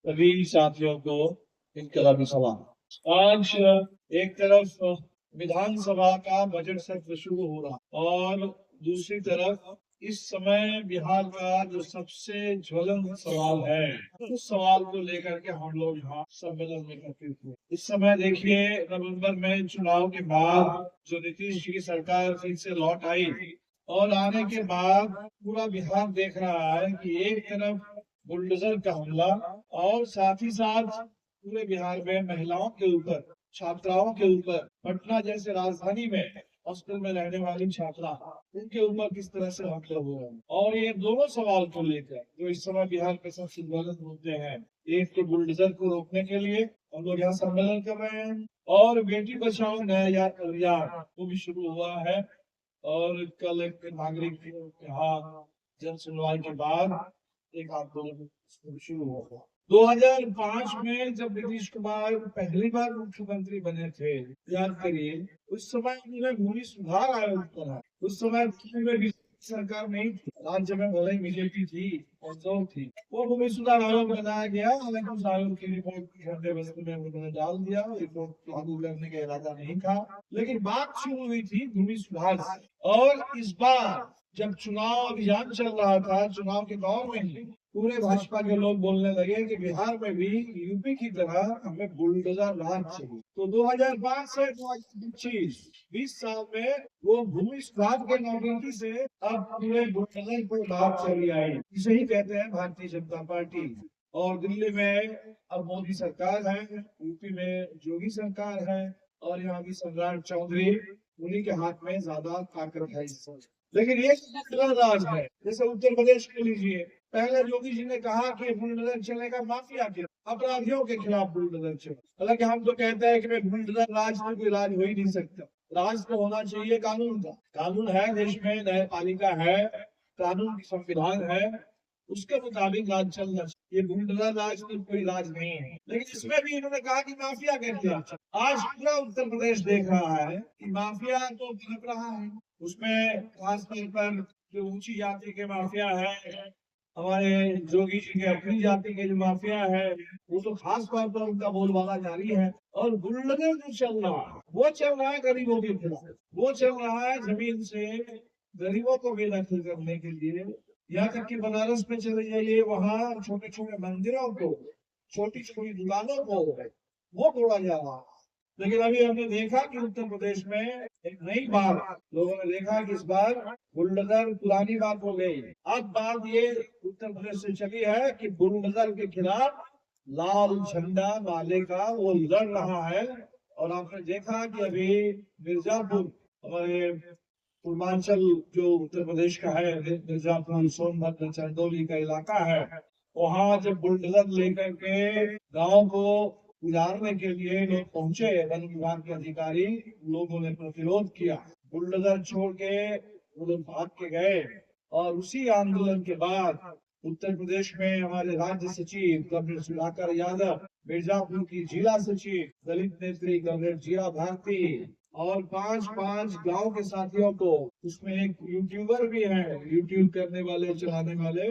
सभी साथियों को इनकलाबी सलाम। आज एक तरफ विधानसभा का बजट सत्र शुरू हो रहा और दूसरी तरफ इस समय बिहार का जो सबसे ज्वलंत सवाल है, उस सवाल को लेकर के हम लोग यहाँ सम्मेलन में एकत्रित हुए। इस समय देखिए, नवंबर में चुनाव के बाद जो नीतीश जी की सरकार फिर से लौट आई और आने के बाद पूरा बिहार देख रहा है कि एक तरफ बुलडोजर का हमला और साथ ही साथ पूरे बिहार में महिलाओं के ऊपर, छात्राओं के ऊपर, पटना जैसे राजधानी में हॉस्टल में रहने वाली छात्रा, उनके ऊपर किस तरह से हमले हुए हैं। और ये दोनों सवाल को लेकर जो इस समय बिहार के सबसे ज्वलंत मुद्दे हैं, एक तो बुलडोजर को रोकने के लिए हम लोग यहाँ सम्मेलन कर रहे हैं, और बेटी बचाओ नया अभियान वो भी शुरू हुआ है। और कल एक नागरिक यहाँ जन सुनवाई के बाद एक आंदोलन शुरू हुआ। 2005 में जब नीतीश कुमार पहली बार मुख्यमंत्री बने थे, याद करिए, उस समय उन्होंने भूमि सुधार आयोग बनाया। उस समय में भी सरकार नहीं थी, राज्य में भले ही बीजेपी थी और जो थी, वो भूमि सुधार आयोग बनाया गया। हालांकि उस आयोग की रिपोर्ट घंटे बस्ती में उन्होंने डाल दिया, रिपोर्ट लागू करने का इरादा नहीं था, लेकिन बात शुरू हुई थी भूमि सुधार से। और इस बार जब चुनाव अभियान चल रहा था, चुनाव के दौर में ही पूरे भाजपा के लोग बोलने लगे कि बिहार में भी यूपी की तरह हमें बुलडोजर राज चाहिए। तो 2005 से 2025 20 साल में वो भूमि सुधार के नौकरी से अब पूरे बुलडोजर पर बात चली आई। इसे ही कहते हैं भारतीय जनता पार्टी। और दिल्ली में अब मोदी सरकार है, यूपी में योगी सरकार है, और यहाँ की सम्राट चौधरी, उन्हीं के हाथ में ज्यादा ताकत है इस समय। लेकिन ये बुलडोजर राज है। जैसे उत्तर प्रदेश को लीजिए, पहले योगी जी ने कहा कि बुलडोजर चलेगा माफिया के, अपराधियों के खिलाफ बुलडोजर चले। हालांकि हम तो कहते हैं कि बुलडोजर राज में कोई राज हो ही नहीं सकता। राज तो होना चाहिए कानून का। कानून है देश में, न्यायपालिका है, कानून की संविधान है, उसके मुताबिक राज चलना चाहिए। ये बुलडोजर राज तो कोई राज नहीं है। लेकिन इसमें भी इन्होंने कहा कि माफिया के खिलाफ। आज पूरा उत्तर प्रदेश देख रहा है कि माफिया तो पनप रहा है। उसमें खासतौर पर जो ऊंची जाति के माफिया है, हमारे जोगी जी के अपनी जाति के जो माफिया है, वो तो खास तौर पर उनका बोलबाला जारी है। और बुलडोजर जो चल रहा है, वो चल रहा है गरीबों के खिलाफ। वो चल रहा है जमीन से गरीबों को बेदखल करने के लिए। यहाँ तक कि बनारस में चले जाइए, वहाँ छोटे छोटे मंदिरों को, छोटी छोटी दुकानों को वो तोड़ा जा रहा है। लेकिन अभी हमने देखा कि उत्तर प्रदेश में एक नई बात लोगों ने देखा कि इस बार बुलडोजर पुरानी बात हो गई। अब बात ये उत्तर प्रदेश से चली है कि बुलडोजर के खिलाफ लाल झंडा वाले का वो लड़ रहा है। और आपने देखा कि अभी मिर्जापुर, हमारे पूर्वांचल जो उत्तर प्रदेश का है, मिर्जापुर, सोनभद्र, चंदौली का इलाका है, वहां जब बुलडोजर लेकर के गांव को उजाड़ने के लिए लोग पहुंचे, वन विभाग के अधिकारी, लोगों ने प्रतिरोध किया, बुलडोजर छोड़ के वो लोग भाग के गए। और उसी आंदोलन के बाद उत्तर प्रदेश में हमारे राज्य सचिव कमरेड सुधाकर यादव, मिर्जापुर की जिला सचिव दलित नेत्री कमरेड जिया भारती, और 5 गांव के साथियों को, उसमें एक यूट्यूबर भी है, यूट्यूब करने वाले, चलाने वाले,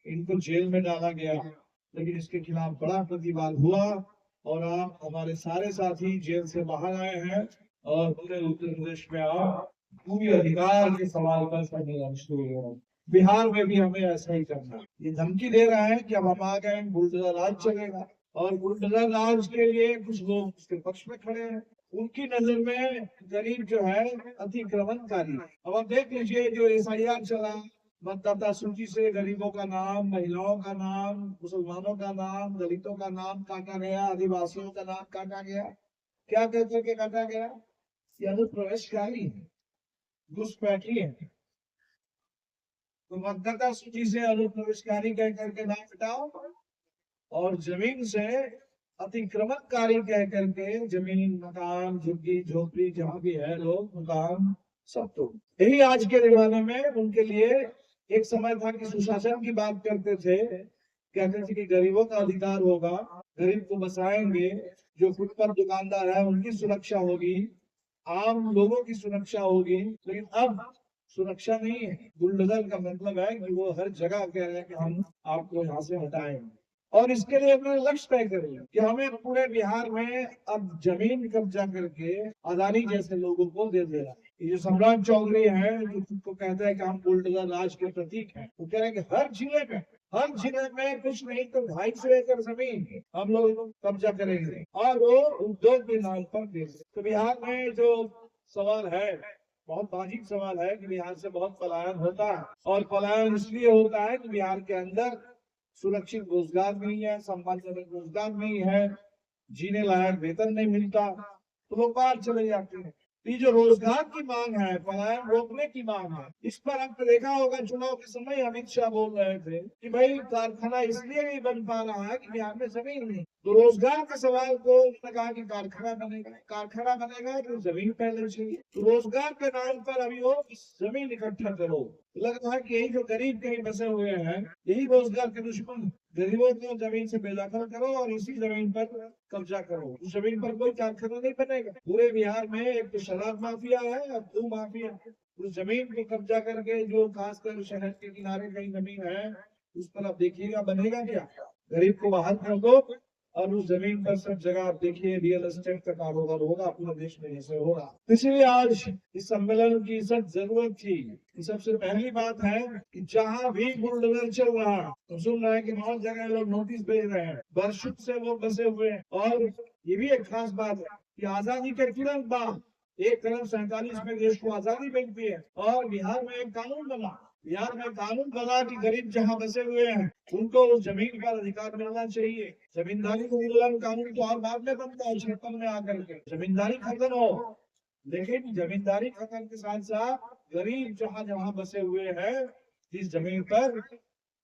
इनको जेल में डाला गया। लेकिन इसके खिलाफ बड़ा प्रतिवाद हुआ और आप हमारे सारे साथी जेल से बाहर आए हैं और पूरे उत्तर प्रदेश में आप पूरी अधिकार के सवाल पर सम्मेलन शुरू हो। बिहार में भी हमें ऐसा ही करना है। ये धमकी दे रहा है कि अब हम आ गए, बुलडोजर राज चलेगा। और बुलडोजर राज के लिए कुछ लोग उसके पक्ष में खड़े हैं। उनकी नजर में गरीब जो है अतिक्रमणकारी। अब आप देख लीजिए, जो SIR चला, मतदाता सूची से गरीबों का नाम, महिलाओं का नाम, मुसलमानों का नाम, दलितों का नाम काटा गया, आदिवासियों का नाम काटा गया। क्या कह करके काटा गया? ये अनुप्रवेशकारी है, घुसपैठी है। तो मतदाता सूची से अनुप्रवेशकारी कह करके नाम हटाओ, और जमीन से अतिक्रमणकारी कह करके जमीन, मकान, झुग्गी झोपड़ी जहाँ भी है लोग, मकान सब तो यही आज के जमाने में उनके लिए। एक समय था कि सुशासन की बात करते थे, कहते थे कि गरीबों का अधिकार होगा, गरीब को बचाएंगे, जो फुटपाथ दुकानदार है उनकी सुरक्षा होगी, आम लोगों की सुरक्षा होगी। लेकिन अब सुरक्षा नहीं है। बुलडोजर का मतलब है कि वो हर जगह कह रहे हैं कि हम आपको यहाँ से हटाएंगे। और इसके लिए अपने लक्ष्य तय करें कि हमें पूरे बिहार में अब जमीन कब्जा करके अदानी जैसे लोगों को दे देना। ये जो सम्राट चौधरी है जो खुद को कहता है कि हम बुलडोजर राज के प्रतीक हैं, वो कह रहे हैं कि हर जिले में कुछ नहीं तो 250 एकड़ जमीन हम लोग कब्जा करेंगे और वो उद्योग के नाम पर दे देंगे। तो बिहार में जो सवाल है, बहुत वाजिब सवाल है कि बिहार से बहुत पलायन होता है, और पलायन इसलिए होता है कि बिहार के अंदर सुरक्षित रोजगार नहीं है, सम्मानजनक रोजगार नहीं है, जीने लायक वेतन नहीं मिलता, तो लोग बाहर चले जाते हैं। तो ये जो रोजगार की मांग है, पलायन रोकने की मांग है, इस पर आपने देखा होगा चुनाव के समय अमित शाह बोल रहे थे कि भाई कारखाना इसलिए नहीं बन पा रहा है कि बिहार में जमीन नहीं। तो रोजगार के सवाल को उन्होंने कहा कि कारखाना बनेगा तो जमीन पहले चाहिए। तो रोजगार के नाम पर अभी वो जमीन इकट्ठा करो, लग रहा है कि यही जो गरीब कहीं बसे हुए हैं यही रोजगार के दुश्मन। गरीबों को जमीन से बेदखल करो और इसी जमीन पर कब्जा करो। उस जमीन पर कोई कारखाना नहीं बनेगा। पूरे बिहार में एक तो शराब माफिया है और भू माफिया। उस जमीन को कब्जा करके जो खासकर शहर के किनारे कहीं जमीन है उस पर आप देखिएगा बनेगा क्या। गरीब को बाहर कर दो और उस जमीन पर सब जगह आप देखिए रियल एस्टेट का कारोबार होगा पूरे देश में जैसे हो रहा। इसलिए आज इस सम्मेलन की सख्त जरूरत थी। सबसे पहली बात है कि जहाँ भी बुलडोजर चल रहा है तो सुन रहे हैं कि बहुत जगह लोग नोटिस भेज रहे हैं, वर्षों से वो बसे हुए हैं। और ये भी एक खास बात है कि आजादी के तुरंत बाद एक तरफ 47 में देश को आजादी मिलती है और बिहार में एक कानून बना कि गरीब जहाँ बसे हुए हैं उनको उस जमीन पर अधिकार मिलना चाहिए। जमींदारी को उल्लंघन कानून तो और बाद में बनता है 56 में आकर के जमींदारी खत्म हो, लेकिन जमींदारी खत्म के साथ साथ गरीब जहाँ जहाँ बसे हुए हैं जिस जमीन पर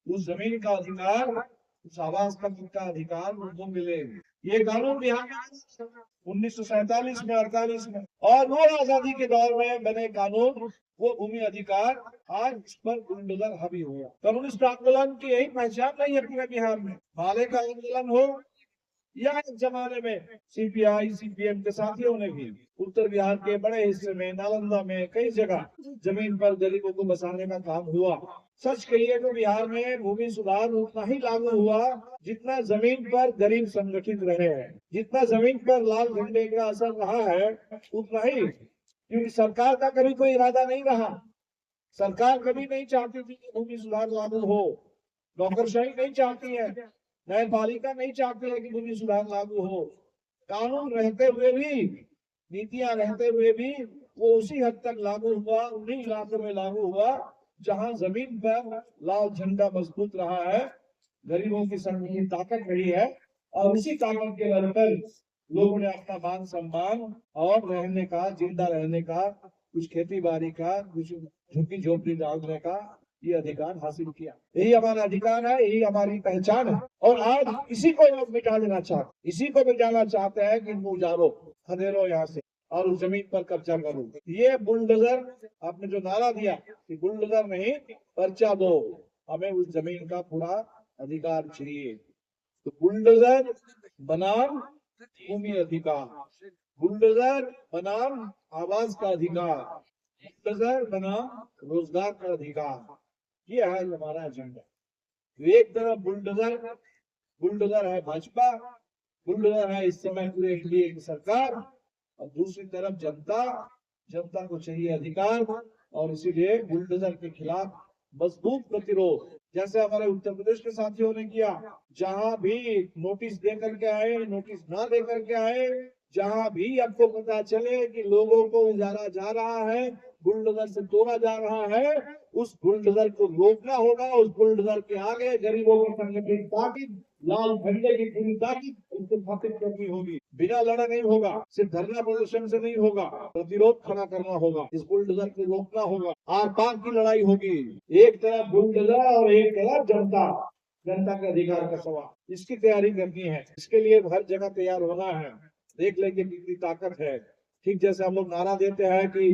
उस जमीन का अधिकार, उस आवास तक का अधिकार उनको मिले। ये कानून बिहार में 1947 में 48 में और वो आजादी के दौर में बने कानून, वो भूमि अधिकार आज इस पर बुलडोजर हावी हुआ। कम्युनिस्ट आंदोलन की यही पहचान नहीं है पूरे बिहार में। भाले का आंदोलन हो या एक जमाने में सीपीआई सीपीएम के साथियों ने भी उत्तर बिहार के बड़े हिस्से में नालंदा में कई जगह जमीन पर गरीबों को बसाने का काम हुआ। सच कहिए तो बिहार में भूमि सुधार उतना ही लागू हुआ जितना जमीन पर गरीब संगठित रहे हैं, जितना जमीन पर लाल झंडे का असर रहा है उतना ही, क्योंकि सरकार का कभी कोई इरादा नहीं रहा। सरकार कभी नहीं चाहती थी कि भूमि सुधार लागू हो, नौकरशाही नहीं चाहती है, न्यायपालिका नहीं चाहती है कि भूमि सुधार लागू हो। कानून रहते हुए भी, नीतियां रहते हुए भी वो उसी हद तक लागू हुआ, उन्हीं इलाकों में लागू हुआ जहां जमीन पर लाल झंडा मजबूत रहा है, गरीबों की संघ की ताकत रही है और उसी ताकत के बल पर लोगों ने अपना मान सम्मान और रहने का, जिंदा रहने का, कुछ खेती बाड़ी का, कुछ झुग्गी झोपड़ी डालने का ये अधिकार हासिल किया। यही हमारा अधिकार है, यही हमारी पहचान है। और आज इसी को लोग मिटा देना चाहते, इसी को मिटाना चाहते हैं कि उजारो खदेड़ो यहाँ से और उस जमीन पर कब्जा करो। ये बुलडोजर, आपने जो नारा दिया कि बुलडोजर नहीं पर्चा दो, हमें उस जमीन का पूरा अधिकार चाहिए। तो बुलडोजर बनाम भूमि अधिकार, बुलडोजर बनाम आवास का अधिकार, बुलडोजर बनाम रोजगार का अधिकार, ये है हमारा एजेंडा। एक तरफ बुलडोजर है भाजपा, बुलडोजर है इस समय पूरे एनडीए की सरकार, और दूसरी तरफ जनता को चाहिए अधिकार। और इसीलिए बुलडोजर के खिलाफ मजबूत प्रतिरोध, जैसे हमारे उत्तर प्रदेश के साथियों ने किया, जहां भी नोटिस दे करके आए, नोटिस ना दे करके आए, जहां भी आपको पता चले कि लोगों को उजारा जा रहा है, बुलडोजर से तोड़ा जा रहा है, उस बुलडोजर को रोकना होगा। उस बुलडोजर के आगे गरीबों को संगठित ताकत, लाल झंडे की पूरी ताकत उसको स्थापित करनी होगी। बिना लड़ा नहीं होगा, सिर्फ धरना प्रदर्शन से नहीं होगा, प्रतिरोध खड़ा करना होगा, इस बुलडोजर को रोकना होगा। आर पार की लड़ाई होगी, एक तरफ बुलडोजर और एक तरफ जनता के अधिकार का सवाल। इसकी तैयारी करनी है, इसके लिए हर जगह तैयार होना है। देख लेंगे कितनी ताकत है। ठीक जैसे हम लोग नारा देते हैं कि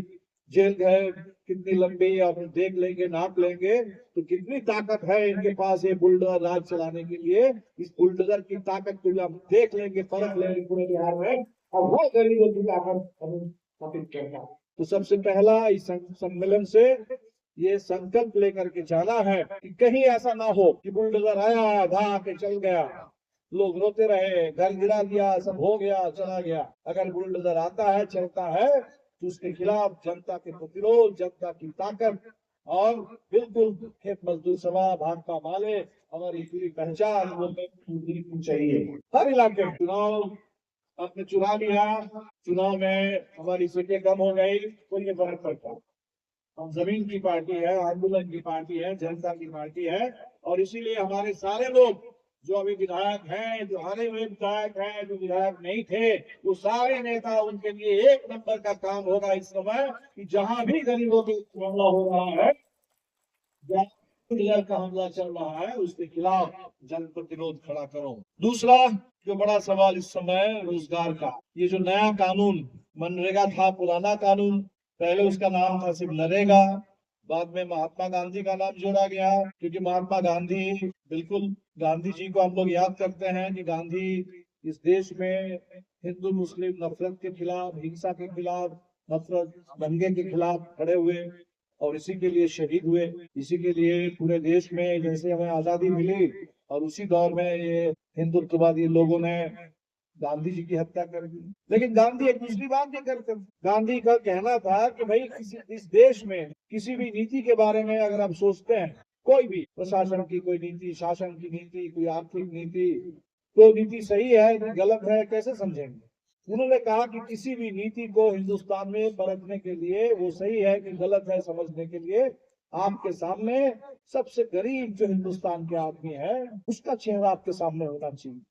जेल है कितनी लंबी, और देख लेंगे, नाप लेंगे तो कितनी ताकत है इनके पास ये बुलडोजर राज चलाने के लिए। इस बुलडोजर की ताकत को हम देख लेंगे, परख लेंगे पूरे बिहार में, और वो गरीबों की ताकत हम स्थापित करना। तो सबसे पहला इस सम्मेलन से ये संकल्प लेकर के जाना है कि कहीं ऐसा ना हो कि बुलडोजर आया, ढहा के चल गया, लोग रोते रहे, घर गिरा दिया, सब हो गया, चला गया। अगर बुलडोजर आता है, चलता है, तो उसके खिलाफ जनता के प्रतिरोध, जनता की ताकत और बिल्कुल खेत मजदूर सभा, भाकपा माले, हमारी पूरी पहचान वो चाहिए। हर इलाके में चुनाव आपने चुना लिया, चुनाव में हमारी सीटें कम हो गई, कोई ये फर्क पड़ता। हम जमीन की पार्टी है, आंदोलन की पार्टी है, जनता की पार्टी है, और इसीलिए हमारे सारे लोग जो अभी विधायक हैं, जो हारे हुए विधायक हैं, जो विधायक नहीं थे, वो सारे नेता, उनके लिए एक नंबर का काम होगा इस समय कि जहां भी गरीबों पे हमला हो रहा है, जहां का हमला चल रहा है, उसके खिलाफ जन प्रतिरोध खड़ा करो। दूसरा जो बड़ा सवाल इस समय रोजगार का, ये जो नया कानून मनरेगा था, पुराना कानून, पहले उसका नाम था सिर्फ नरेगा, बाद में महात्मा गांधी का नाम जोड़ा गया, क्योंकि महात्मा गांधी, बिल्कुल गांधी जी को हम लोग याद करते हैं कि गांधी इस देश में हिंदू मुस्लिम नफरत के खिलाफ, हिंसा के खिलाफ, नफरत दंगे के खिलाफ खड़े हुए और इसी के लिए शहीद हुए। इसी के लिए पूरे देश में जैसे हमें आजादी मिली और उसी दौर में ये हिंदुत्ववादी लोगों ने गांधी जी की हत्या कर दी। लेकिन गांधी एक दूसरी बात भी करते थे। गांधी का कहना था कि भाई इस देश में किसी भी नीति के बारे में अगर आप सोचते हैं, कोई भी प्रशासन की कोई नीति, शासन की नीति, कोई आर्थिक नीति, तो नीति सही है कि गलत है, कैसे समझेंगे। उन्होंने कहा कि किसी भी नीति को हिंदुस्तान में परखने के लिए, वो सही है कि गलत है समझने के लिए, आपके सामने सबसे गरीब जो हिंदुस्तान के आदमी है, उसका चेहरा आपके सामने होना चाहिए।